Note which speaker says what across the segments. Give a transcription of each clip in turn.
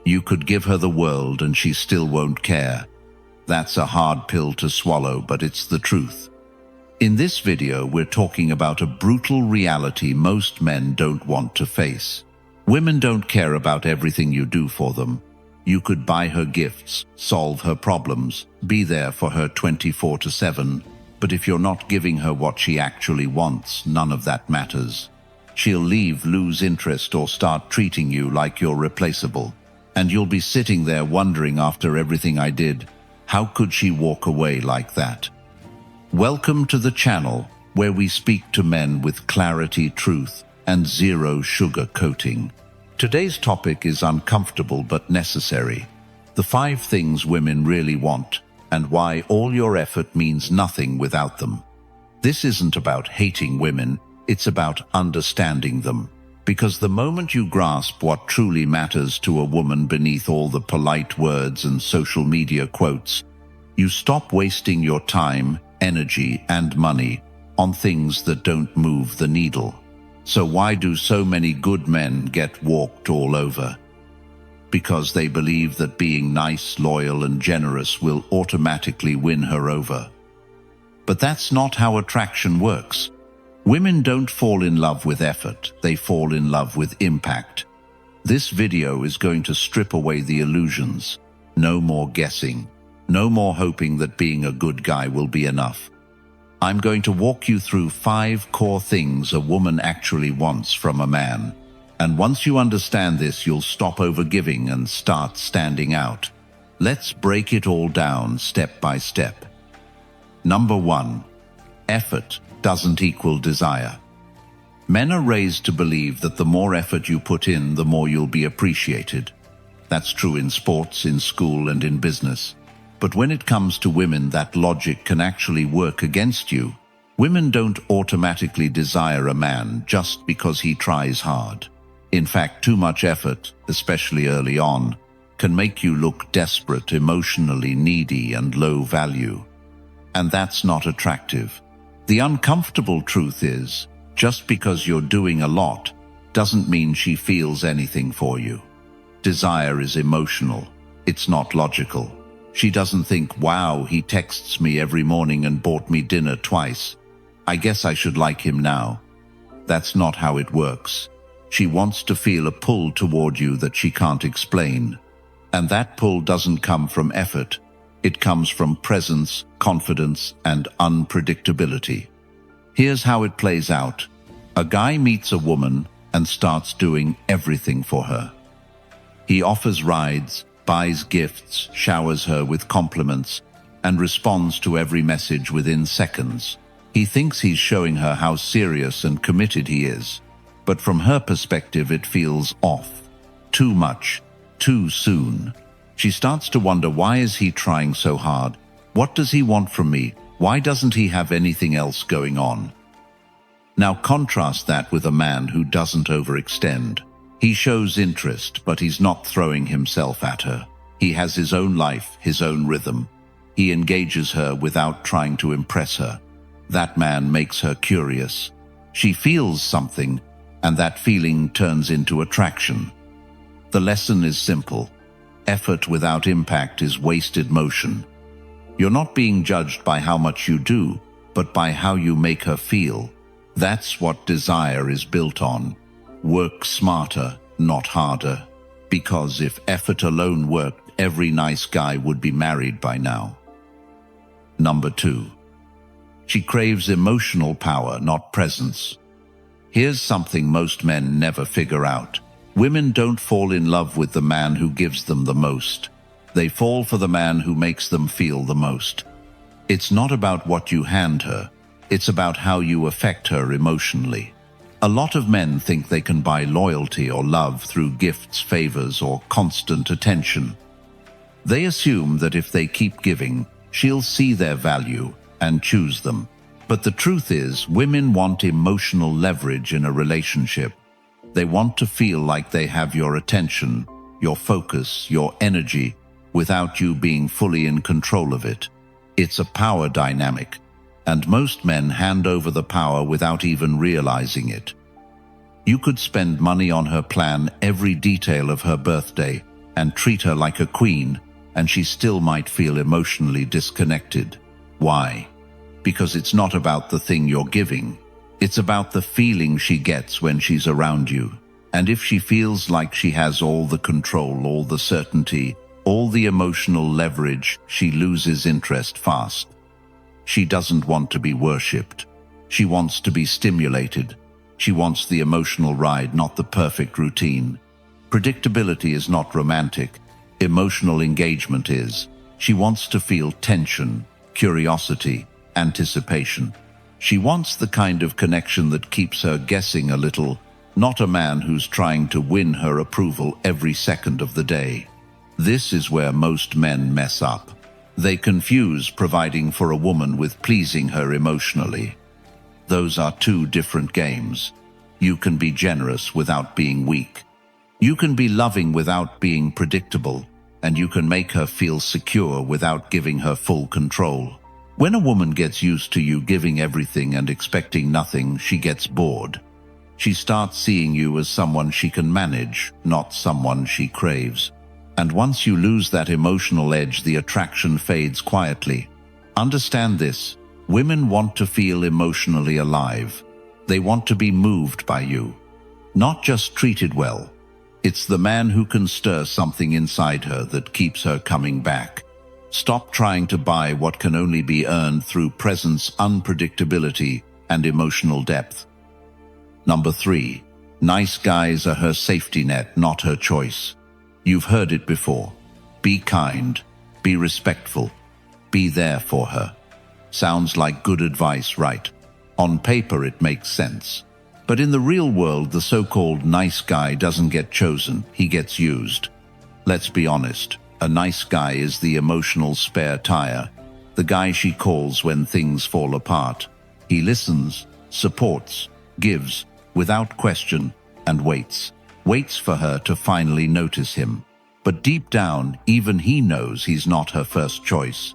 Speaker 1: You could give her the world and she still won't care. That's a hard pill to swallow, but it's the truth. In this video, we're talking about a brutal reality most men don't want to face. Women don't care about everything you do for them. You could buy her gifts, solve her problems, be there for her 24/7, but if you're not giving her what she actually wants, none of that matters. She'll leave, lose interest, or start treating you like you're replaceable. And you'll be sitting there wondering, after everything I did, how could she walk away like that? Welcome to the channel where we speak to men with clarity, truth, and zero sugar coating. Today's topic is uncomfortable but necessary. The 5 things women really want, and why all your effort means nothing without them. This isn't about hating women, it's about understanding them. Because the moment you grasp what truly matters to a woman beneath all the polite words and social media quotes, you stop wasting your time, energy, and money on things that don't move the needle. So why do so many good men get walked all over? Because they believe that being nice, loyal, and generous will automatically win her over. But that's not how attraction works. Women don't fall in love with effort, they fall in love with impact. This video is going to strip away the illusions. No more guessing. No more hoping that being a good guy will be enough. I'm going to walk you through 5 core things a woman actually wants from a man. And once you understand this, you'll stop overgiving and start standing out. Let's break it all down step by step. Number 1. Effort doesn't equal desire. Men are raised to believe that the more effort you put in, the more you'll be appreciated. That's true in sports, in school, and in business. But when it comes to women, that logic can actually work against you. Women don't automatically desire a man just because he tries hard. In fact, too much effort, especially early on, can make you look desperate, emotionally needy, and low value. And that's not attractive. The uncomfortable truth is, just because you're doing a lot doesn't mean she feels anything for you. Desire is emotional. It's not logical. She doesn't think, wow, he texts me every morning and bought me dinner twice. I guess I should like him now. That's not how it works. She wants to feel a pull toward you that she can't explain. And that pull doesn't come from effort. It comes from presence, confidence, and unpredictability. Here's how it plays out. A guy meets a woman and starts doing everything for her. He offers rides, buys gifts, showers her with compliments, and responds to every message within seconds. He thinks he's showing her how serious and committed he is, but from her perspective it feels off. Too much, too soon. She starts to wonder, why is he trying so hard? What does he want from me? Why doesn't he have anything else going on? Now contrast that with a man who doesn't overextend. He shows interest, but he's not throwing himself at her. He has his own life, his own rhythm. He engages her without trying to impress her. That man makes her curious. She feels something, and that feeling turns into attraction. The lesson is simple. Effort without impact is wasted motion. You're not being judged by how much you do, but by how you make her feel. That's what desire is built on. Work smarter, not harder. Because if effort alone worked, every nice guy would be married by now. Number 2. She craves emotional power, not presence. Here's something most men never figure out. Women don't fall in love with the man who gives them the most. They fall for the man who makes them feel the most. It's not about what you hand her. It's about how you affect her emotionally. A lot of men think they can buy loyalty or love through gifts, favors, or constant attention. They assume that if they keep giving, she'll see their value and choose them. But the truth is, women want emotional leverage in a relationship. They want to feel like they have your attention, your focus, your energy, without you being fully in control of it. It's a power dynamic, and most men hand over the power without even realizing it. You could spend money on her, plan every detail of her birthday, and treat her like a queen, and she still might feel emotionally disconnected. Why? Because it's not about the thing you're giving. It's about the feeling she gets when she's around you. And if she feels like she has all the control, all the certainty, all the emotional leverage, she loses interest fast. She doesn't want to be worshipped. She wants to be stimulated. She wants the emotional ride, not the perfect routine. Predictability is not romantic. Emotional engagement is. She wants to feel tension, curiosity, anticipation. She wants the kind of connection that keeps her guessing a little, not a man who's trying to win her approval every second of the day. This is where most men mess up. They confuse providing for a woman with pleasing her emotionally. Those are two different games. You can be generous without being weak. You can be loving without being predictable, and you can make her feel secure without giving her full control. When a woman gets used to you giving everything and expecting nothing, she gets bored. She starts seeing you as someone she can manage, not someone she craves. And once you lose that emotional edge, the attraction fades quietly. Understand this. Women want to feel emotionally alive. They want to be moved by you, not just treated well. It's the man who can stir something inside her that keeps her coming back. Stop trying to buy what can only be earned through presence, unpredictability, and emotional depth. Number 3. Nice guys are her safety net, not her choice. You've heard it before. Be kind. Be respectful. Be there for her. Sounds like good advice, right? On paper it makes sense. But in the real world, the so-called nice guy doesn't get chosen, he gets used. Let's be honest, a nice guy is the emotional spare tire, the guy she calls when things fall apart. He listens, supports, gives, without question, and waits for her to finally notice him. But deep down, even he knows he's not her first choice.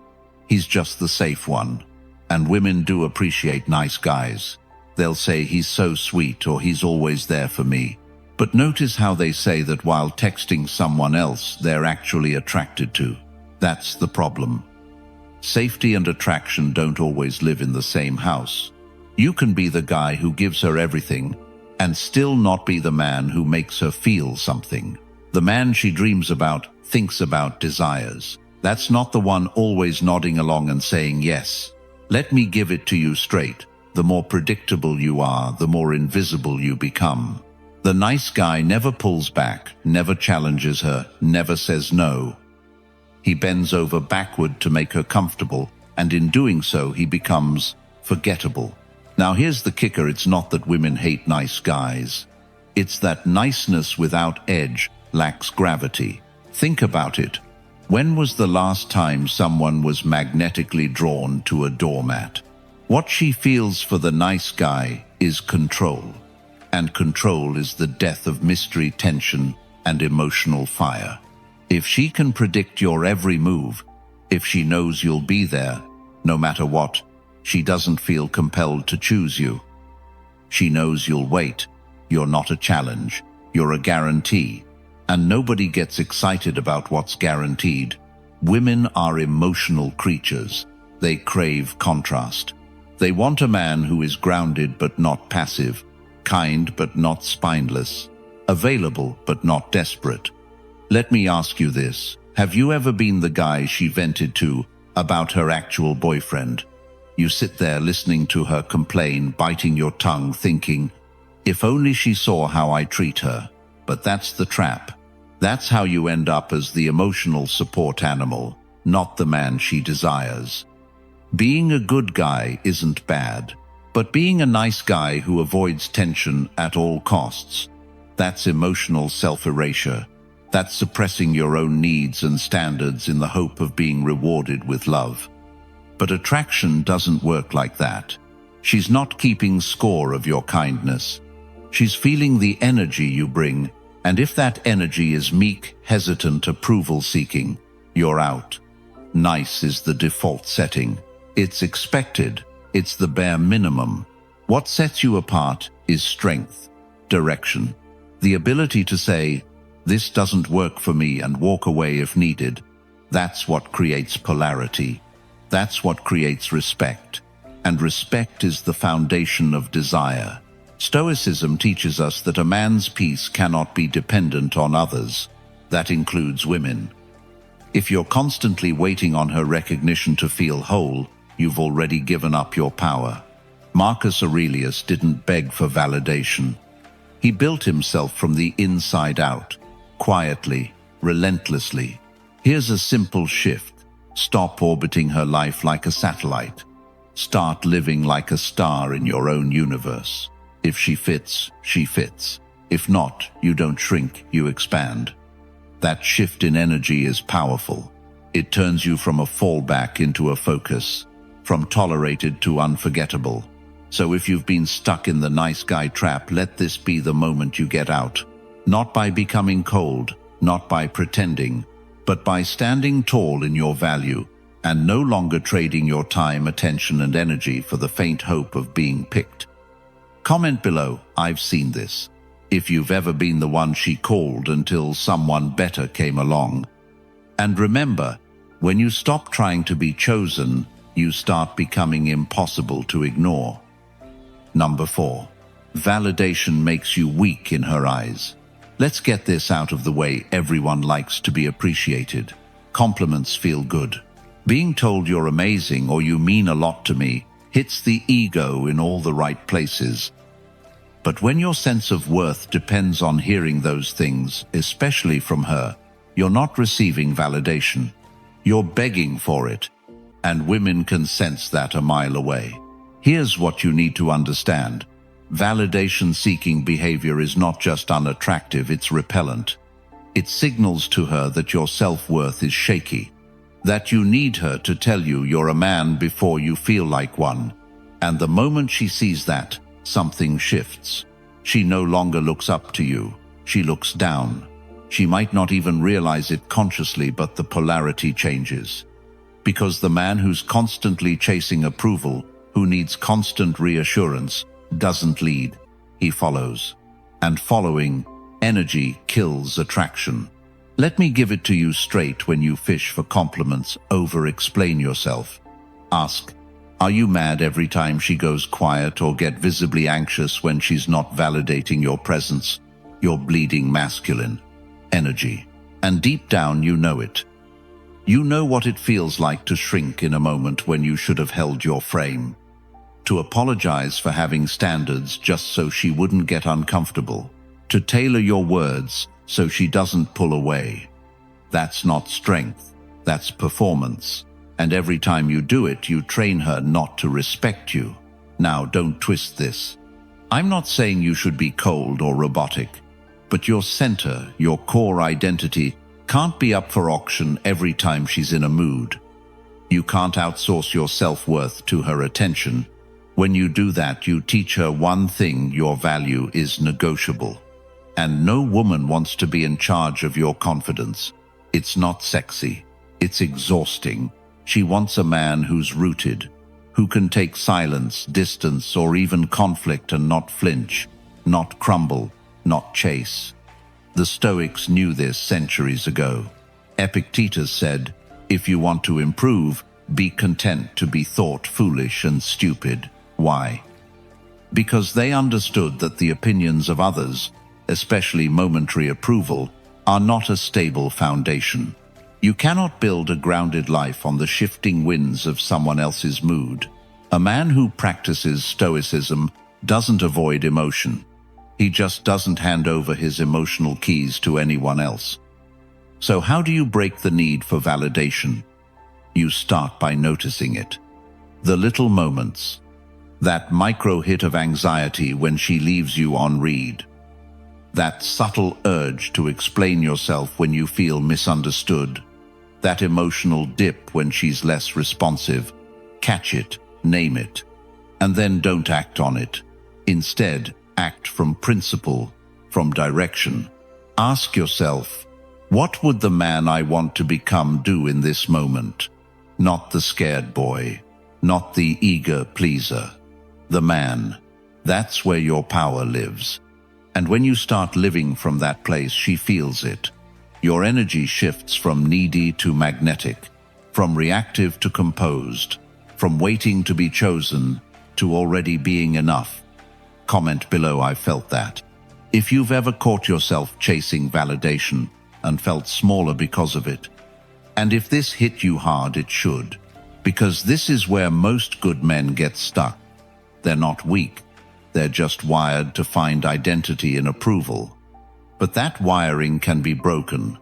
Speaker 1: He's just the safe one. And women do appreciate nice guys. They'll say he's so sweet or he's always there for me. But notice how they say that while texting someone else they're actually attracted to. That's the problem. Safety and attraction don't always live in the same house. You can be the guy who gives her everything and still not be the man who makes her feel something. The man she dreams about, thinks about, desires. That's not the one always nodding along and saying yes. Let me give it to you straight. The more predictable you are, the more invisible you become. The nice guy never pulls back, never challenges her, never says no. He bends over backward to make her comfortable, and in doing so he becomes forgettable. Now here's the kicker, it's not that women hate nice guys. It's that niceness without edge lacks gravity. Think about it. When was the last time someone was magnetically drawn to a doormat? What she feels for the nice guy is control. And control is the death of mystery, tension, and emotional fire. If she can predict your every move, if she knows you'll be there, no matter what, she doesn't feel compelled to choose you. She knows you'll wait. You're not a challenge. You're a guarantee. And nobody gets excited about what's guaranteed. Women are emotional creatures. They crave contrast. They want a man who is grounded but not passive, kind but not spineless, available but not desperate. Let me ask you this. Have you ever been the guy she vented to about her actual boyfriend? You sit there listening to her complain, biting your tongue, thinking, if only she saw how I treat her. But that's the trap. That's how you end up as the emotional support animal, not the man she desires. Being a good guy isn't bad, but being a nice guy who avoids tension at all costs, that's emotional self-erasure. That's suppressing your own needs and standards in the hope of being rewarded with love. But attraction doesn't work like that. She's not keeping score of your kindness. She's feeling the energy you bring, and if that energy is meek, hesitant, approval-seeking, you're out. Nice is the default setting. It's expected. It's the bare minimum. What sets you apart is strength, direction, the ability to say, "This doesn't work for me," and walk away if needed. That's what creates polarity. That's what creates respect. And respect is the foundation of desire. Stoicism teaches us that a man's peace cannot be dependent on others. That includes women. If you're constantly waiting on her recognition to feel whole, you've already given up your power. Marcus Aurelius didn't beg for validation. He built himself from the inside out, quietly, relentlessly. Here's a simple shift. Stop orbiting her life like a satellite. Start living like a star in your own universe. If she fits, she fits. If not, you don't shrink, you expand. That shift in energy is powerful. It turns you from a fallback into a focus, from tolerated to unforgettable. So if you've been stuck in the nice guy trap, let this be the moment you get out. Not by becoming cold, not by pretending, but by standing tall in your value and no longer trading your time, attention, and energy for the faint hope of being picked. Comment below, "I've seen this," if you've ever been the one she called until someone better came along. And remember, when you stop trying to be chosen, you start becoming impossible to ignore. Number 4. Validation makes you weak in her eyes. Let's get this out of the way. Everyone likes to be appreciated. Compliments feel good. Being told you're amazing or you mean a lot to me hits the ego in all the right places. But when your sense of worth depends on hearing those things, especially from her, you're not receiving validation. You're begging for it, and women can sense that a mile away. Here's what you need to understand. Validation-seeking behavior is not just unattractive, it's repellent. It signals to her that your self-worth is shaky, that you need her to tell you you're a man before you feel like one. And the moment she sees that, something shifts. She no longer looks up to you, she looks down. She might not even realize it consciously, but the polarity changes. Because the man who's constantly chasing approval, who needs constant reassurance, doesn't lead, he follows. And following, energy kills attraction. Let me give it to you straight. When you fish for compliments, over-explain yourself. Ask, are you mad every time she goes quiet, or get visibly anxious when she's not validating your presence? You're bleeding masculine energy. And deep down you know it. You know what it feels like to shrink in a moment when you should have held your frame. To apologize for having standards just so she wouldn't get uncomfortable. To tailor your words so she doesn't pull away. That's not strength, that's performance. And every time you do it, you train her not to respect you. Now, don't twist this. I'm not saying you should be cold or robotic, but your center, your core identity, can't be up for auction every time she's in a mood. You can't outsource your self-worth to her attention. When you do that, you teach her one thing: your value is negotiable. And no woman wants to be in charge of your confidence. It's not sexy. It's exhausting. She wants a man who's rooted, who can take silence, distance, or even conflict and not flinch, not crumble, not chase. The Stoics knew this centuries ago. Epictetus said, "If you want to improve, be content to be thought foolish and stupid." Why? Because they understood that the opinions of others, especially momentary approval, are not a stable foundation. You cannot build a grounded life on the shifting winds of someone else's mood. A man who practices Stoicism doesn't avoid emotion. He just doesn't hand over his emotional keys to anyone else. So how do you break the need for validation? You start by noticing it. The little moments. That micro hit of anxiety when she leaves you on read. That subtle urge to explain yourself when you feel misunderstood. That emotional dip when she's less responsive. Catch it, name it, and then don't act on it. Instead, act from principle, from direction. Ask yourself, what would the man I want to become do in this moment? Not the scared boy, not the eager pleaser. The man. That's where your power lives. And when you start living from that place, she feels it. Your energy shifts from needy to magnetic, from reactive to composed, from waiting to be chosen to already being enough. Comment below, I felt that. If you've ever caught yourself chasing validation and felt smaller because of it. And if this hit you hard, it should. Because this is where most good men get stuck. They're not weak. They're just wired to find identity in approval. But that wiring can be broken,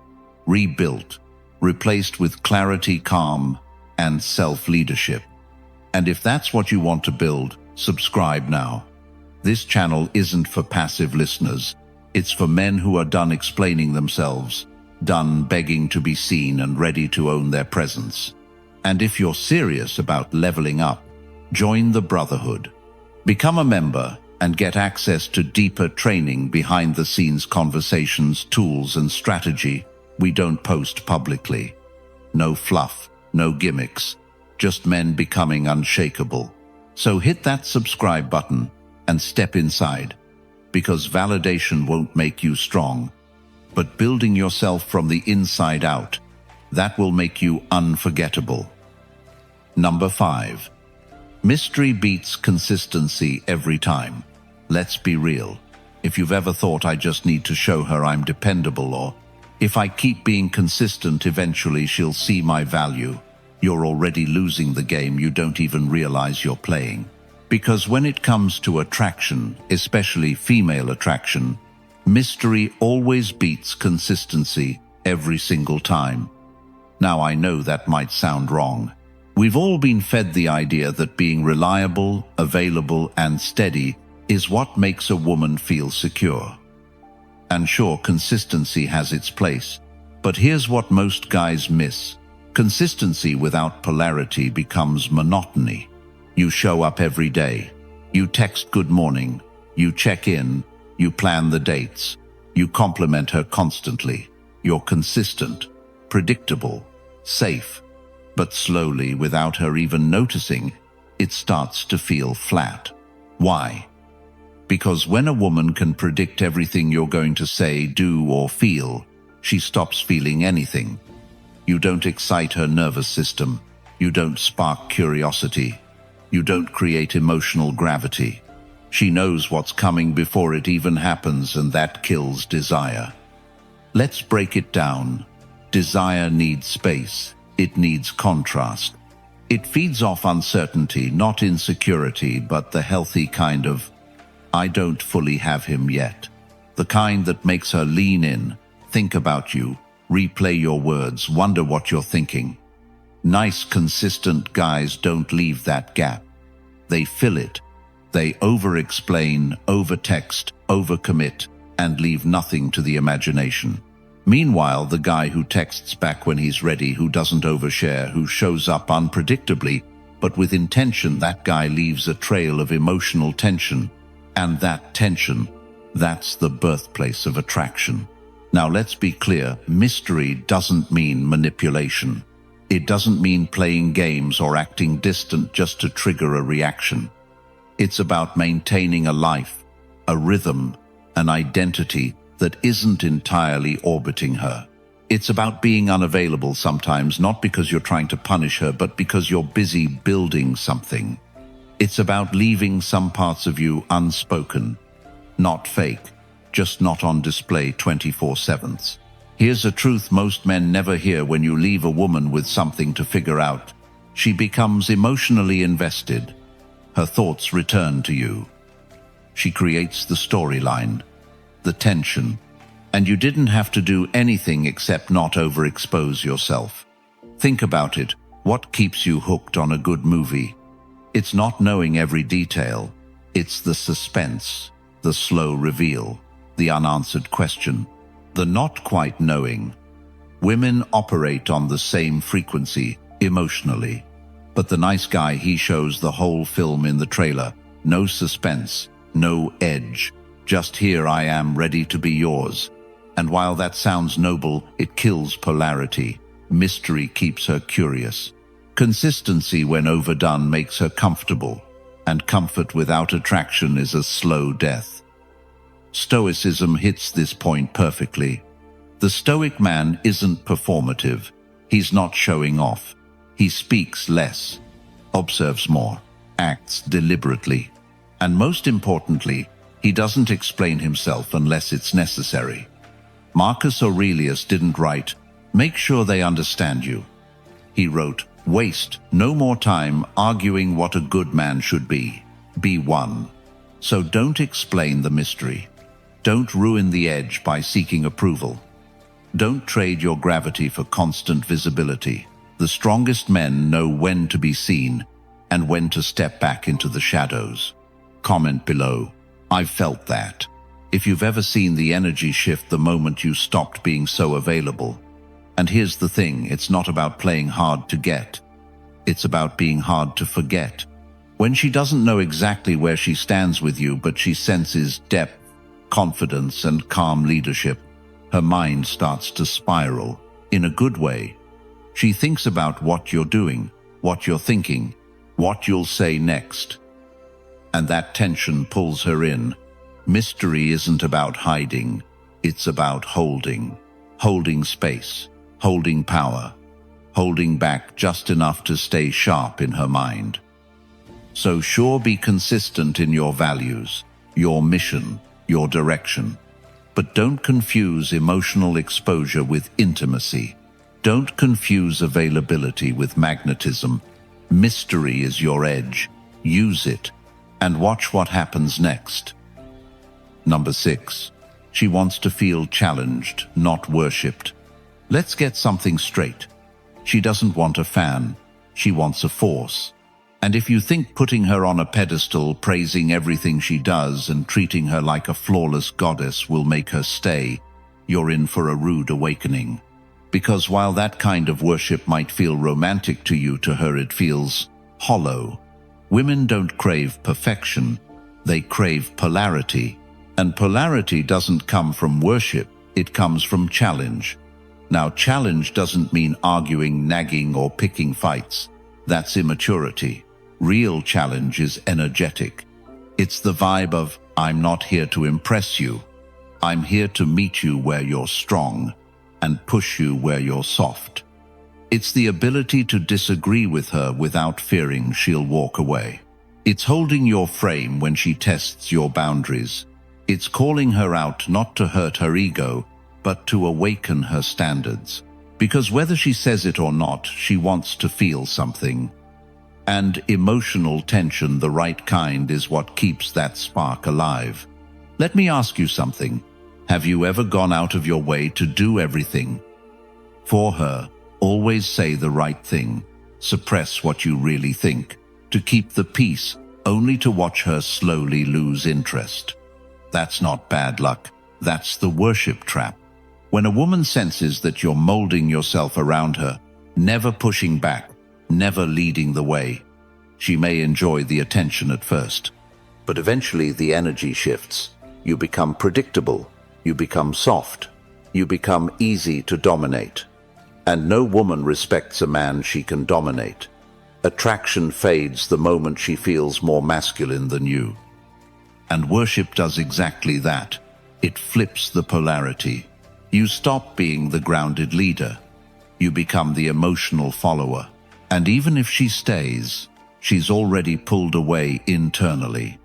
Speaker 1: rebuilt, replaced with clarity, calm, and self-leadership. And if that's what you want to build, subscribe now. This channel isn't for passive listeners. It's for men who are done explaining themselves, done begging to be seen and ready to own their presence. And if you're serious about leveling up, join the Brotherhood. Become a member and get access to deeper training, behind-the-scenes conversations, tools, and strategy we don't post publicly. No fluff, no gimmicks, just men becoming unshakable. So hit that subscribe button and step inside, because validation won't make you strong, but building yourself from the inside out, that will make you unforgettable. Number 5. Mystery beats consistency every time. Let's be real. If you've ever thought, I just need to show her I'm dependable, or if I keep being consistent, eventually she'll see my value, you're already losing the game. You don't even realize you're playing. Because when it comes to attraction, especially female attraction, mystery always beats consistency every single time. Now, I know that might sound wrong. We've all been fed the idea that being reliable, available, and steady is what makes a woman feel secure. And sure, consistency has its place, but here's what most guys miss. Consistency without polarity becomes monotony. You show up every day. You text good morning. You check in. You plan the dates. You compliment her constantly. You're consistent, predictable, safe. But slowly, without her even noticing, it starts to feel flat. Why? Because when a woman can predict everything you're going to say, do, or feel, she stops feeling anything. You don't excite her nervous system. You don't spark curiosity. You don't create emotional gravity. She knows what's coming before it even happens, and that kills desire. Let's break it down. Desire needs space. It needs contrast. It feeds off uncertainty, not insecurity, but the healthy kind of, I don't fully have him yet. The kind that makes her lean in, think about you, replay your words, wonder what you're thinking. Nice, consistent guys don't leave that gap. They fill it. They over-explain, over-text, over-commit, and leave nothing to the imagination. Meanwhile, the guy who texts back when he's ready, who doesn't overshare, who shows up unpredictably, but with intention, that guy leaves a trail of emotional tension. And that tension, that's the birthplace of attraction. Now let's be clear, mystery doesn't mean manipulation. It doesn't mean playing games or acting distant just to trigger a reaction. It's about maintaining a life, a rhythm, an identity that isn't entirely orbiting her. It's about being unavailable sometimes, not because you're trying to punish her, but because you're busy building something. It's about leaving some parts of you unspoken, not fake, just not on display 24/7. Here's a truth most men never hear: when you leave a woman with something to figure out, she becomes emotionally invested. Her thoughts return to you. She creates the storyline, the tension, and you didn't have to do anything except not overexpose yourself. Think about it. What keeps you hooked on a good movie? It's not knowing every detail. It's the suspense, the slow reveal, the unanswered question, the not quite knowing. Women operate on the same frequency, emotionally. But the nice guy, he shows the whole film in the trailer. No suspense, no edge. Just here I am, ready to be yours. And while that sounds noble, it kills polarity. Mystery keeps her curious. Consistency, when overdone, makes her comfortable. And comfort without attraction is a slow death. Stoicism hits this point perfectly. The Stoic man isn't performative. He's not showing off. He speaks less, observes more, acts deliberately, and most importantly, he doesn't explain himself unless it's necessary. Marcus Aurelius didn't write, "Make sure they understand you." He wrote, "Waste no more time arguing what a good man should be. Be one." So don't explain the mystery. Don't ruin the edge by seeking approval. Don't trade your gravity for constant visibility. The strongest men know when to be seen and when to step back into the shadows. Comment below, "I've felt that." If you've ever seen the energy shift the moment you stopped being so available. And here's the thing, it's not about playing hard to get. It's about being hard to forget. When she doesn't know exactly where she stands with you, but she senses depth, confidence, and calm leadership, her mind starts to spiral, in a good way. She thinks about what you're doing, what you're thinking, what you'll say next. And that tension pulls her in. Mystery isn't about hiding, it's about holding. Holding space, holding power, holding back just enough to stay sharp in her mind. So sure, be consistent in your values, your mission, your direction. But don't confuse emotional exposure with intimacy. Don't confuse availability with magnetism. Mystery is your edge. Use it, and watch what happens next. Number 6. She wants to feel challenged, not worshipped. Let's get something straight. She doesn't want a fan. She wants a force. And if you think putting her on a pedestal, praising everything she does, and treating her like a flawless goddess will make her stay, you're in for a rude awakening. Because while that kind of worship might feel romantic to you, to her it feels hollow. Women don't crave perfection, they crave polarity. And polarity doesn't come from worship, it comes from challenge. Now, challenge doesn't mean arguing, nagging, or picking fights. That's immaturity. Real challenge is energetic. It's the vibe of, "I'm not here to impress you. I'm here to meet you where you're strong and push you where you're soft." It's the ability to disagree with her without fearing she'll walk away. It's holding your frame when she tests your boundaries. It's calling her out not to hurt her ego, but to awaken her standards. Because whether she says it or not, she wants to feel something. And emotional tension, the right kind, is what keeps that spark alive. Let me ask you something. Have you ever gone out of your way to do everything for her? Always say the right thing. Suppress what you really think. To keep the peace, only to watch her slowly lose interest. That's not bad luck. That's the worship trap. When a woman senses that you're molding yourself around her, never pushing back, never leading the way, she may enjoy the attention at first. But eventually the energy shifts. You become predictable. You become soft. You become easy to dominate. And no woman respects a man she can dominate. Attraction fades the moment she feels more masculine than you. And worship does exactly that. It flips the polarity. You stop being the grounded leader. You become the emotional follower. And even if she stays, she's already pulled away internally.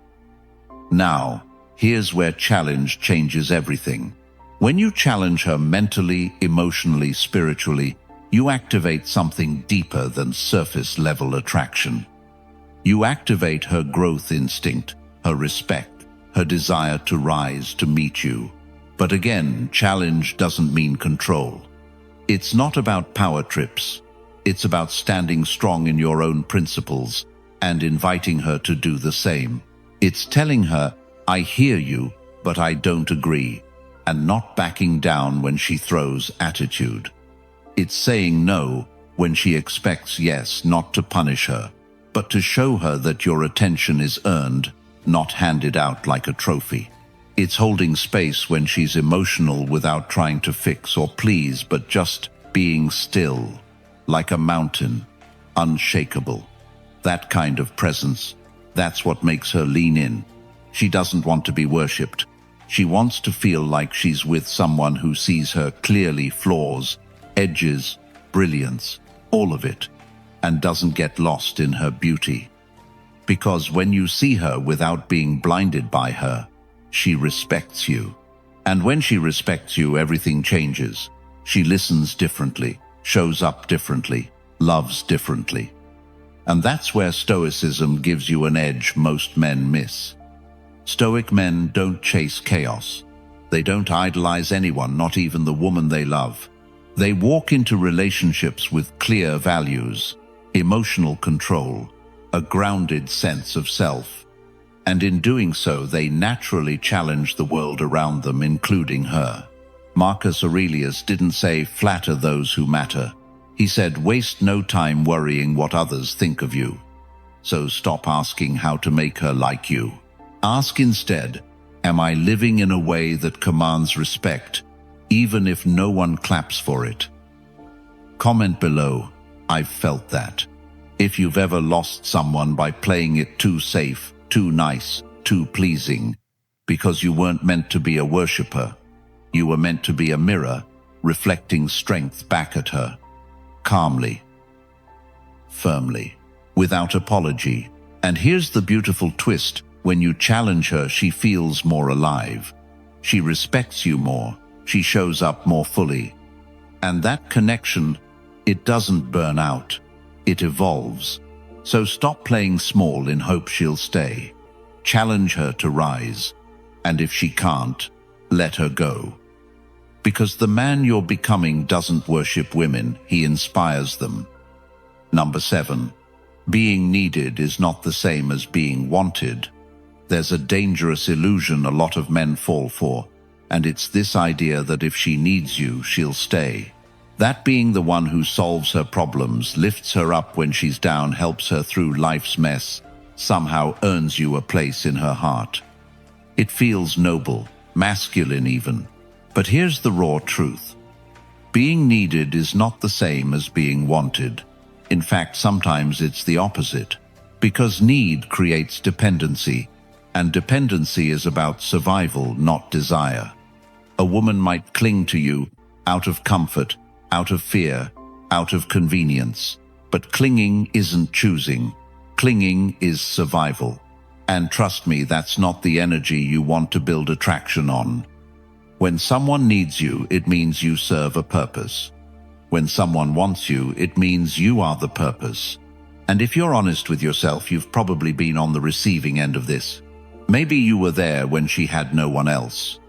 Speaker 1: Now, here's where challenge changes everything. When you challenge her mentally, emotionally, spiritually, you activate something deeper than surface-level attraction. You activate her growth instinct, her respect, her desire to rise to meet you. But again, challenge doesn't mean control. It's not about power trips. It's about standing strong in your own principles and inviting her to do the same. It's telling her, "I hear you, but I don't agree," and not backing down when she throws attitude. It's saying no when she expects yes, not to punish her, but to show her that your attention is earned, not handed out like a trophy. It's holding space when she's emotional without trying to fix or please, but just being still, like a mountain, unshakable. That kind of presence, that's what makes her lean in. She doesn't want to be worshipped. She wants to feel like she's with someone who sees her clearly, flaws, edges, brilliance, all of it, and doesn't get lost in her beauty. Because when you see her without being blinded by her, she respects you. And when she respects you, everything changes. She listens differently, shows up differently, loves differently. And that's where Stoicism gives you an edge most men miss. Stoic men don't chase chaos. They don't idolize anyone, not even the woman they love. They walk into relationships with clear values, emotional control, a grounded sense of self. And in doing so, they naturally challenge the world around them, including her. Marcus Aurelius didn't say, "Flatter those who matter." He said, "Waste no time worrying what others think of you." So stop asking how to make her like you. Ask instead, am I living in a way that commands respect, even if no one claps for it? Comment below, "I've felt that." If you've ever lost someone by playing it too safe, too nice, too pleasing, because you weren't meant to be a worshipper. You were meant to be a mirror, reflecting strength back at her. Calmly, firmly, without apology. And here's the beautiful twist. When you challenge her, she feels more alive. She respects you more. She shows up more fully. And that connection, it doesn't burn out. It evolves. So stop playing small in hope she'll stay. Challenge her to rise. And if she can't, let her go. Because the man you're becoming doesn't worship women, he inspires them. Number 7. Being needed is not the same as being wanted. There's a dangerous illusion a lot of men fall for, and it's this idea that if she needs you, she'll stay. That being the one who solves her problems, lifts her up when she's down, helps her through life's mess, somehow earns you a place in her heart. It feels noble, masculine even. But here's the raw truth. Being needed is not the same as being wanted. In fact, sometimes it's the opposite. Because need creates dependency, and dependency is about survival, not desire. A woman might cling to you out of comfort, out of fear, out of convenience. But clinging isn't choosing. Clinging is survival. And trust me, that's not the energy you want to build attraction on. When someone needs you, it means you serve a purpose. When someone wants you, it means you are the purpose. And if you're honest with yourself, you've probably been on the receiving end of this. Maybe you were there when she had no one else.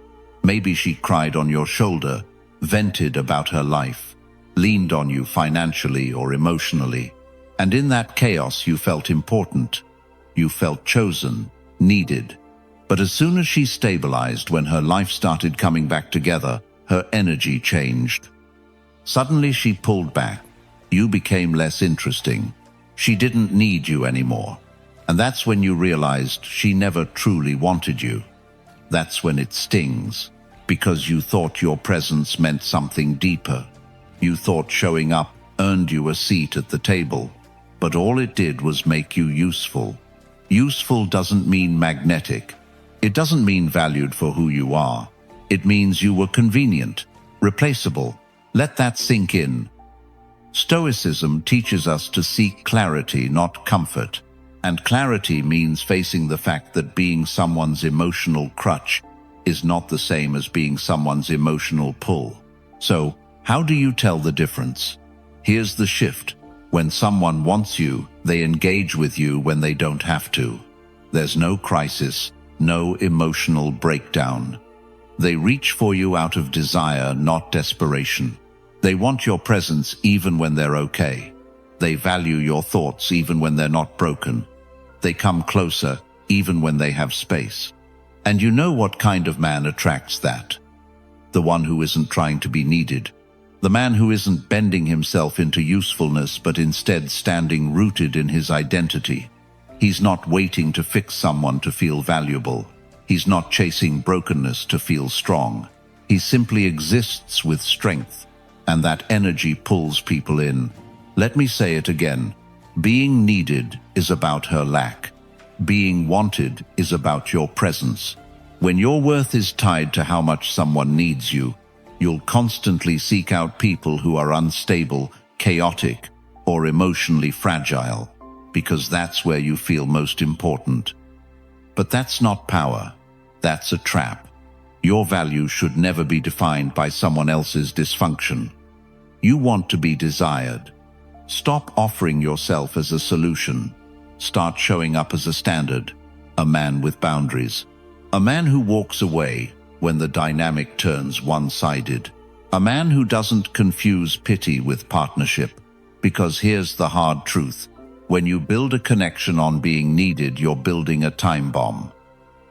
Speaker 1: Maybe she cried on your shoulder, vented about her life, leaned on you financially or emotionally. And in that chaos, you felt important. You felt chosen, needed. But as soon as she stabilized, when her life started coming back together, her energy changed. Suddenly she pulled back. You became less interesting. She didn't need you anymore. And that's when you realized she never truly wanted you. That's when it stings, because you thought your presence meant something deeper. You thought showing up earned you a seat at the table, but all it did was make you useful. Useful doesn't mean magnetic. It doesn't mean valued for who you are. It means you were convenient, replaceable. Let that sink in. Stoicism teaches us to seek clarity, not comfort. And clarity means facing the fact that being someone's emotional crutch is not the same as being someone's emotional pull. So, how do you tell the difference? Here's the shift. When someone wants you, they engage with you when they don't have to. There's no crisis, no emotional breakdown. They reach for you out of desire, not desperation. They want your presence even when they're okay. They value your thoughts even when they're not broken. They come closer even when they have space. And you know what kind of man attracts that? The one who isn't trying to be needed. The man who isn't bending himself into usefulness but instead standing rooted in his identity. He's not waiting to fix someone to feel valuable. He's not chasing brokenness to feel strong. He simply exists with strength, and that energy pulls people in. Let me say it again. Being needed is about her lack. Being wanted is about your presence. When your worth is tied to how much someone needs you, you'll constantly seek out people who are unstable, chaotic, or emotionally fragile, because that's where you feel most important. But that's not power. That's a trap. Your value should never be defined by someone else's dysfunction. You want to be desired. Stop offering yourself as a solution. Start showing up as a standard, a man with boundaries. A man who walks away when the dynamic turns one-sided. A man who doesn't confuse pity with partnership. Because here's the hard truth. When you build a connection on being needed, you're building a time bomb.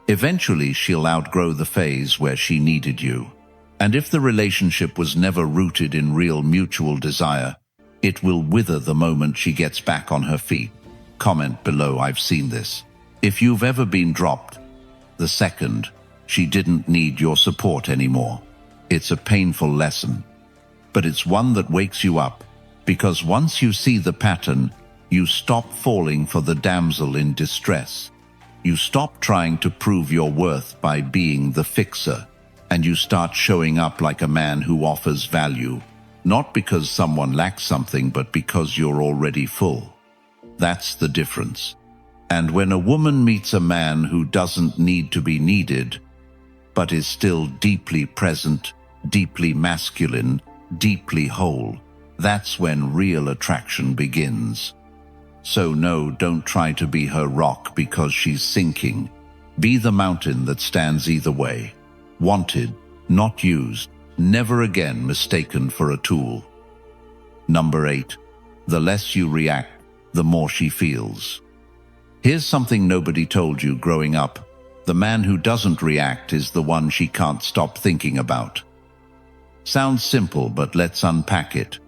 Speaker 1: Eventually, she'll outgrow the phase where she needed you. And if the relationship was never rooted in real mutual desire, it will wither the moment she gets back on her feet. Comment below, I've seen this. If you've ever been dropped, the second she didn't need your support anymore. It's a painful lesson, but it's one that wakes you up, because once you see the pattern, you stop falling for the damsel in distress. You stop trying to prove your worth by being the fixer, and you start showing up like a man who offers value, not because someone lacks something, but because you're already full. That's the difference. And when a woman meets a man who doesn't need to be needed, but is still deeply present, deeply masculine, deeply whole, that's when real attraction begins. So no, don't try to be her rock because she's sinking. Be the mountain that stands either way. Wanted, not used, never again mistaken for a tool. Number 8. The less you react, the more she feels. Here's something nobody told you growing up. The man who doesn't react is the one she can't stop thinking about. Sounds simple, but let's unpack it.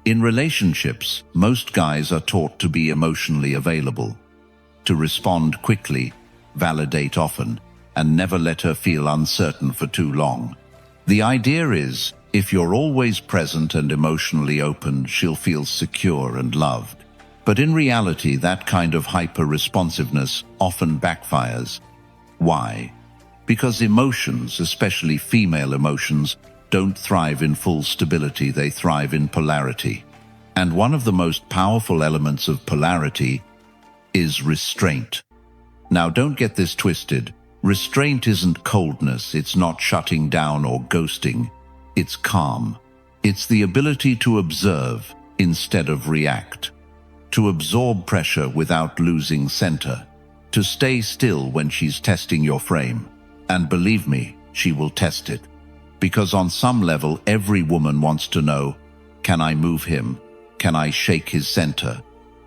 Speaker 1: In relationships, most guys are taught to be emotionally available, to respond quickly, validate often, and never let her feel uncertain for too long. The idea is, if you're always present and emotionally open, she'll feel secure and loved. But in reality, that kind of hyper-responsiveness often backfires. Why? Because emotions, especially female emotions, don't thrive in full stability, they thrive in polarity. And one of the most powerful elements of polarity is restraint. Now, don't get this twisted. Restraint isn't coldness, it's not shutting down or ghosting. It's calm. It's the ability to observe instead of react, to absorb pressure without losing center, to stay still when she's testing your frame. And believe me, she will test it. Because on some level, every woman wants to know, can I move him? Can I shake his center?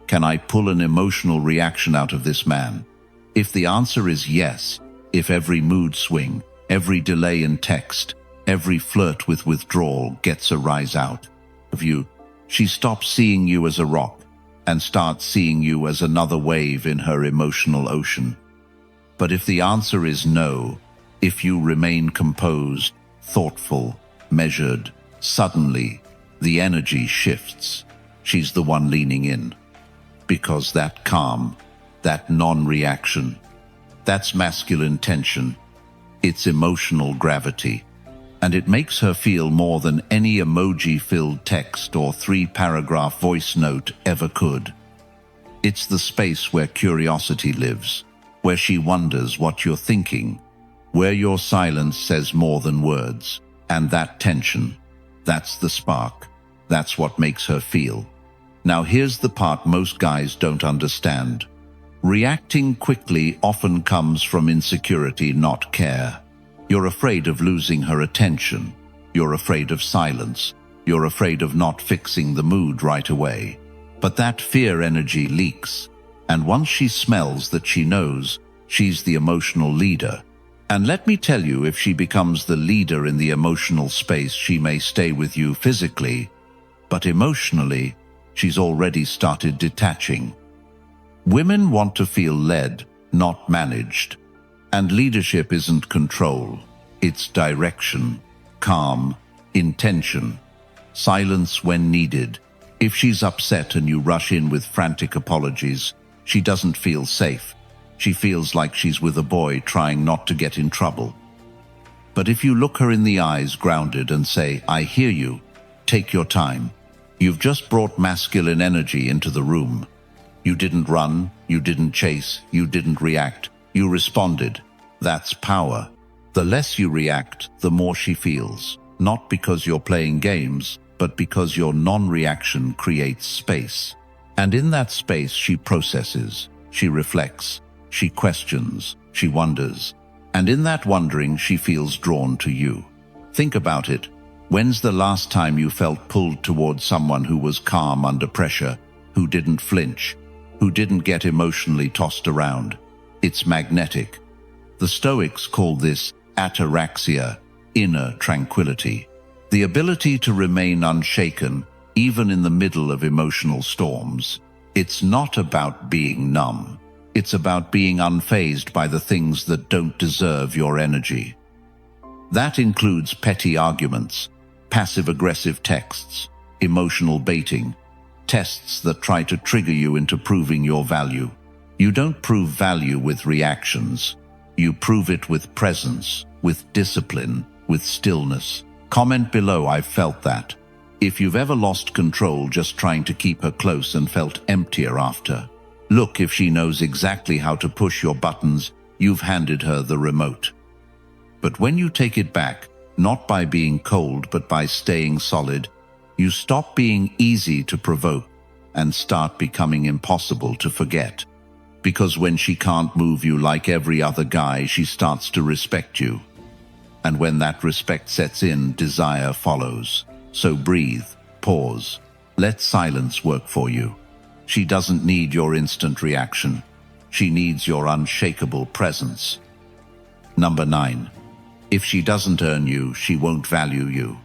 Speaker 1: Can I pull an emotional reaction out of this man? If the answer is yes, if every mood swing, every delay in text, every flirt with withdrawal gets a rise out of you, she stops seeing you as a rock and starts seeing you as another wave in her emotional ocean. But if the answer is no, if you remain composed, thoughtful, measured, suddenly the energy shifts. She's the one leaning in. Because that calm, that non-reaction, that's masculine tension. It's emotional gravity. And it makes her feel more than any emoji-filled text or 3-paragraph voice note ever could. It's the space where curiosity lives, where she wonders what you're thinking, where your silence says more than words. And that tension, that's the spark. That's what makes her feel. Now here's the part most guys don't understand. Reacting quickly often comes from insecurity, not care. You're afraid of losing her attention. You're afraid of silence. You're afraid of not fixing the mood right away. But that fear energy leaks. And once she smells that, she knows she's the emotional leader. And let me tell you, if she becomes the leader in the emotional space, she may stay with you physically, but emotionally, she's already started detaching. Women want to feel led, not managed. And leadership isn't control, it's direction, calm, intention, silence when needed. If she's upset and you rush in with frantic apologies, she doesn't feel safe. She feels like she's with a boy trying not to get in trouble. But if you look her in the eyes grounded and say, "I hear you, take your time," you've just brought masculine energy into the room. You didn't run, you didn't chase, you didn't react, you responded. That's power. The less you react, the more she feels. Not because you're playing games, but because your non-reaction creates space. And in that space she processes, she reflects, she questions, she wonders. And in that wondering she feels drawn to you. Think about it. When's the last time you felt pulled towards someone who was calm under pressure, who didn't flinch, who didn't get emotionally tossed around? It's magnetic. The Stoics call this ataraxia, inner tranquility. The ability to remain unshaken, even in the middle of emotional storms. It's not about being numb. It's about being unfazed by the things that don't deserve your energy. That includes petty arguments, passive-aggressive texts, emotional baiting, tests that try to trigger you into proving your value. You don't prove value with reactions. You prove it with presence, with discipline, with stillness. Comment below, "I've felt that." If you've ever lost control just trying to keep her close and felt emptier after. Look if she knows exactly how to push your buttons, you've handed her the remote. But when you take it back, not by being cold but by staying solid, you stop being easy to provoke and start becoming impossible to forget. Because when she can't move you like every other guy, she starts to respect you. And when that respect sets in, desire follows. So breathe, pause, let silence work for you. She doesn't need your instant reaction. She needs your unshakable presence. Number 9. If she doesn't earn you, she won't value you.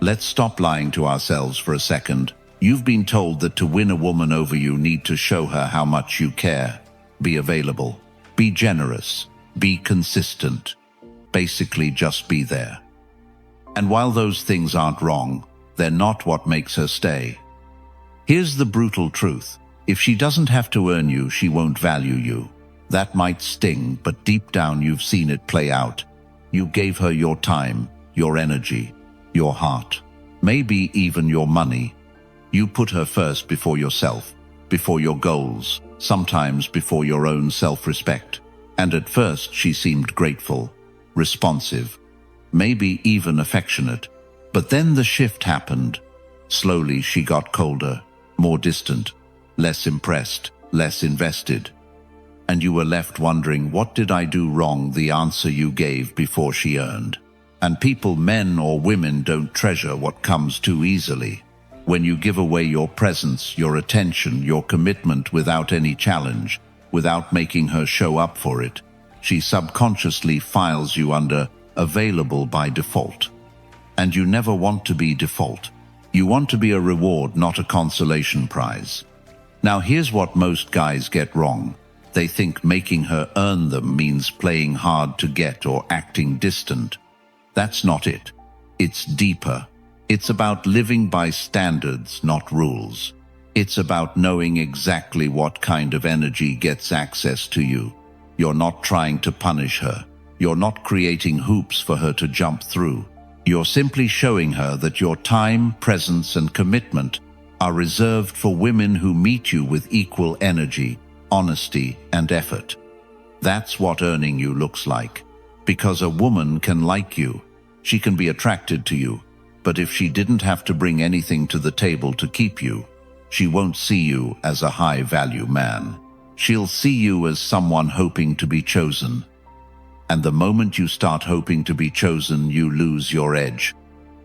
Speaker 1: Let's stop lying to ourselves for a second. You've been told that to win a woman over you need to show her how much you care. Be available. Be generous. Be consistent. Basically, just be there. And while those things aren't wrong, they're not what makes her stay. Here's the brutal truth. If she doesn't have to earn you, she won't value you. That might sting, but deep down you've seen it play out. You gave her your time, your energy, your heart, maybe even your money. You put her first before yourself, before your goals, sometimes before your own self-respect. And at first she seemed grateful, responsive, maybe even affectionate. But then the shift happened. Slowly she got colder, more distant, less impressed, less invested. And you were left wondering, what did I do wrong? The answer you gave before she earned. And people, men or women, don't treasure what comes too easily. When you give away your presence, your attention, your commitment without any challenge, without making her show up for it, she subconsciously files you under available by default. And you never want to be default. You want to be a reward, not a consolation prize. Now here's what most guys get wrong. They think making her earn them means playing hard to get or acting distant. That's not it. It's deeper. It's about living by standards, not rules. It's about knowing exactly what kind of energy gets access to you. You're not trying to punish her. You're not creating hoops for her to jump through. You're simply showing her that your time, presence, and commitment are reserved for women who meet you with equal energy, honesty, and effort. That's what earning you looks like. Because a woman can like you. She can be attracted to you. But if she didn't have to bring anything to the table to keep you, she won't see you as a high-value man. She'll see you as someone hoping to be chosen. And the moment you start hoping to be chosen, you lose your edge.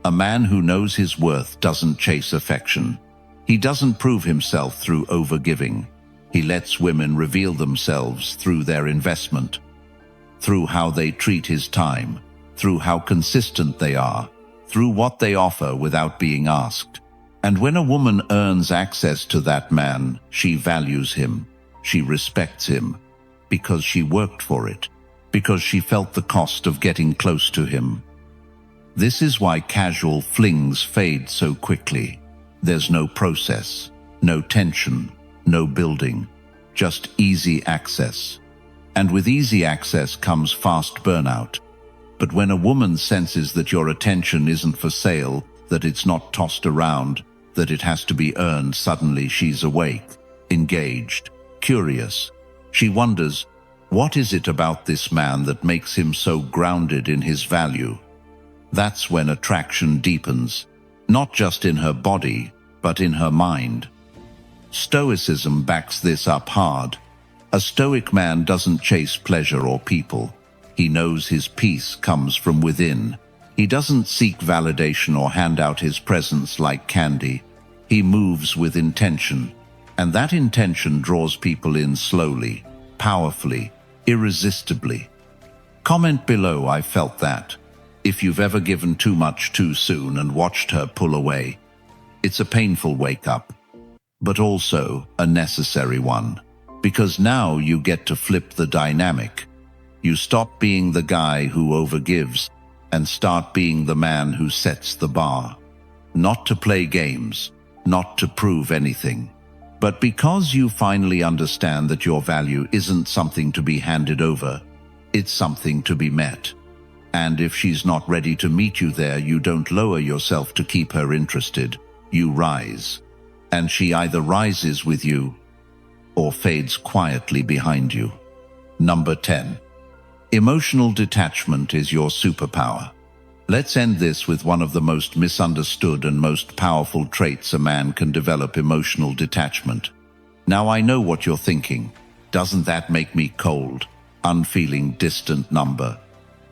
Speaker 1: A man who knows his worth doesn't chase affection. He doesn't prove himself through overgiving. He lets women reveal themselves through their investment, through how they treat his time, through how consistent they are, through what they offer without being asked. And when a woman earns access to that man, she values him, she respects him, because she worked for it. Because she felt the cost of getting close to him. This is why casual flings fade so quickly. There's no process, no tension, no building, just easy access. And with easy access comes fast burnout. But when a woman senses that your attention isn't for sale, that it's not tossed around, that it has to be earned, suddenly she's awake, engaged, curious. She wonders, what is it about this man that makes him so grounded in his value? That's when attraction deepens, not just in her body, but in her mind. Stoicism backs this up hard. A Stoic man doesn't chase pleasure or people. He knows his peace comes from within. He doesn't seek validation or hand out his presence like candy. He moves with intention, and that intention draws people in slowly, powerfully, irresistibly. Comment below, I felt that. If you've ever given too much too soon and watched her pull away. It's a painful wake-up, but also a necessary one, because now you get to flip the dynamic. You stop being the guy who overgives and start being the man who sets the bar. Not to play games, not to prove anything, but because you finally understand that your value isn't something to be handed over, it's something to be met. And if she's not ready to meet you there, you don't lower yourself to keep her interested, you rise. And she either rises with you or fades quietly behind you. Number 10. Emotional detachment is your superpower. Let's end this with one of the most misunderstood and most powerful traits a man can develop: emotional detachment. Now I know what you're thinking. Doesn't that make me cold, unfeeling, distant number?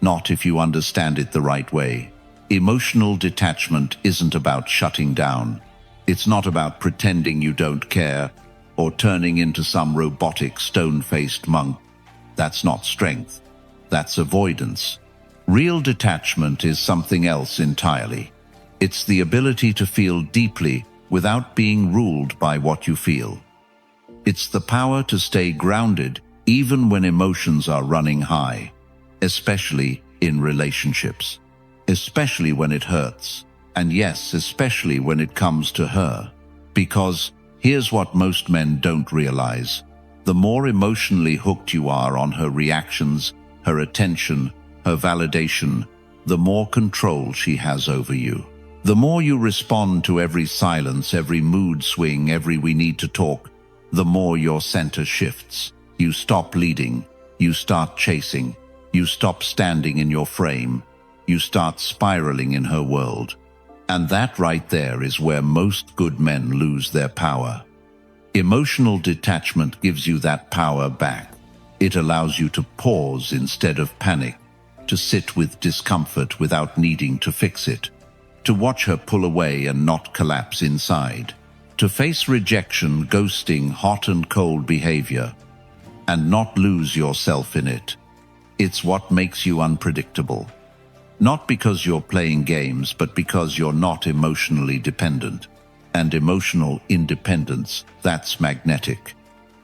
Speaker 1: Not if you understand it the right way. Emotional detachment isn't about shutting down. It's not about pretending you don't care or turning into some robotic stone-faced monk. That's not strength. That's avoidance. Real detachment is something else entirely. It's the ability to feel deeply without being ruled by what you feel. It's the power to stay grounded even when emotions are running high, especially in relationships, especially when it hurts, and yes, especially when it comes to her. Because here's what most men don't realize: the more emotionally hooked you are on her reactions, her attention, her validation, the more control she has over you. The more you respond to every silence, every mood swing, every "we need to talk," the more your center shifts. You stop leading, you start chasing, you stop standing in your frame, you start spiraling in her world. And that right there is where most good men lose their power. Emotional detachment gives you that power back. It allows you to pause instead of panic, to sit with discomfort without needing to fix it, to watch her pull away and not collapse inside, to face rejection, ghosting, hot and cold behavior, and not lose yourself in it. It's what makes you unpredictable. Not because you're playing games, but because you're not emotionally dependent. And emotional independence, that's magnetic.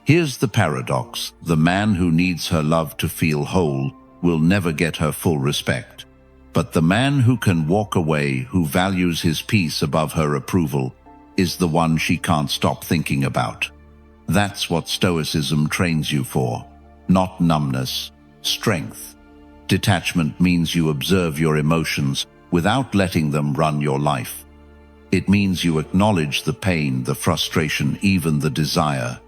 Speaker 1: Here's the paradox: the man who needs her love to feel whole will never get her full respect. But the man who can walk away, who values his peace above her approval, is the one she can't stop thinking about. That's what Stoicism trains you for. Not numbness, strength. Detachment means you observe your emotions without letting them run your life. It means you acknowledge the pain, the frustration, even the desire,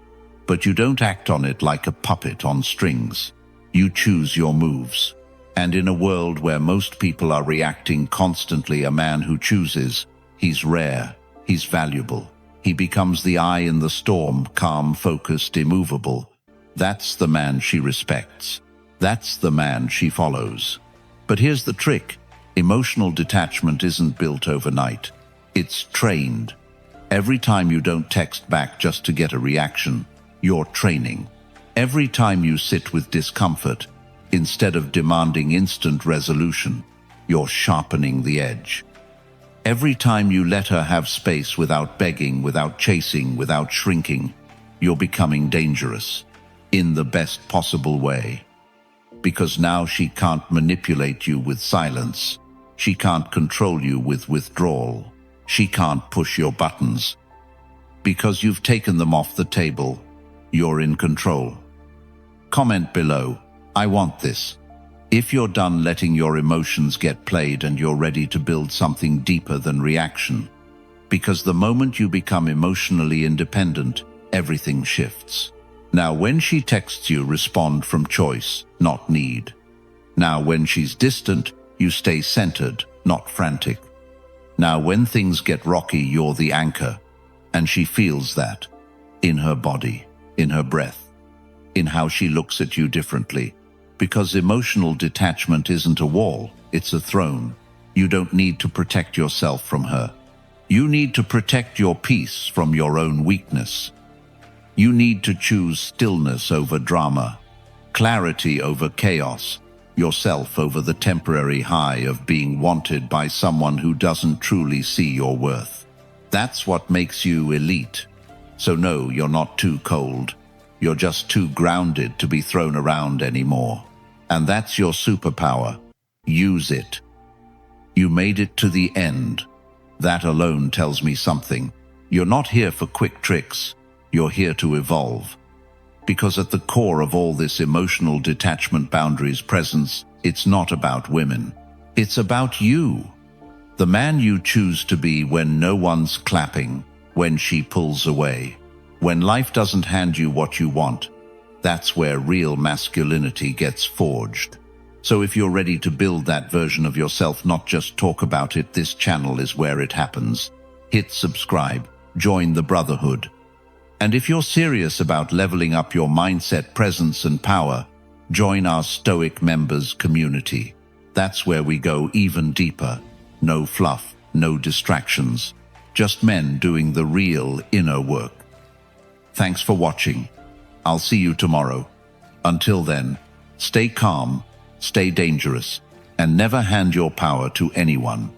Speaker 1: but you don't act on it like a puppet on strings. You choose your moves. And in a world where most people are reacting constantly, a man who chooses, he's rare, he's valuable. He becomes the eye in the storm, calm, focused, immovable. That's the man she respects. That's the man she follows. But here's the trick: emotional detachment isn't built overnight. It's trained. Every time you don't text back just to get a reaction, you're training. Every time you sit with discomfort, instead of demanding instant resolution, you're sharpening the edge. Every time you let her have space without begging, without chasing, without shrinking, you're becoming dangerous, in the best possible way. Because now she can't manipulate you with silence. She can't control you with withdrawal. She can't push your buttons. Because you've taken them off the table, you're in control. Comment below, I want this. If you're done letting your emotions get played and you're ready to build something deeper than reaction. Because the moment you become emotionally independent, everything shifts. Now, when she texts you, respond from choice, not need. Now, when she's distant, you stay centered, not frantic. Now, when things get rocky, you're the anchor. And she feels that. In her body, in her breath, in how she looks at you differently. Because emotional detachment isn't a wall, it's a throne. You don't need to protect yourself from her. You need to protect your peace from your own weakness. You need to choose stillness over drama, clarity over chaos, yourself over the temporary high of being wanted by someone who doesn't truly see your worth. That's what makes you elite. So no, you're not too cold. You're just too grounded to be thrown around anymore. And that's your superpower. Use it. You made it to the end. That alone tells me something. You're not here for quick tricks. You're here to evolve. Because at the core of all this emotional detachment, boundaries, presence, it's not about women. It's about you. The man you choose to be when no one's clapping, when she pulls away, when life doesn't hand you what you want. That's where real masculinity gets forged. So if you're ready to build that version of yourself, not just talk about it, this channel is where it happens. Hit subscribe, join the brotherhood. And if you're serious about leveling up your mindset, presence, and power, join our Stoic members community. That's where we go even deeper. No fluff, no distractions. Just men doing the real inner work. Thanks for watching. I'll see you tomorrow. Until then, stay calm, stay dangerous, and never hand your power to anyone.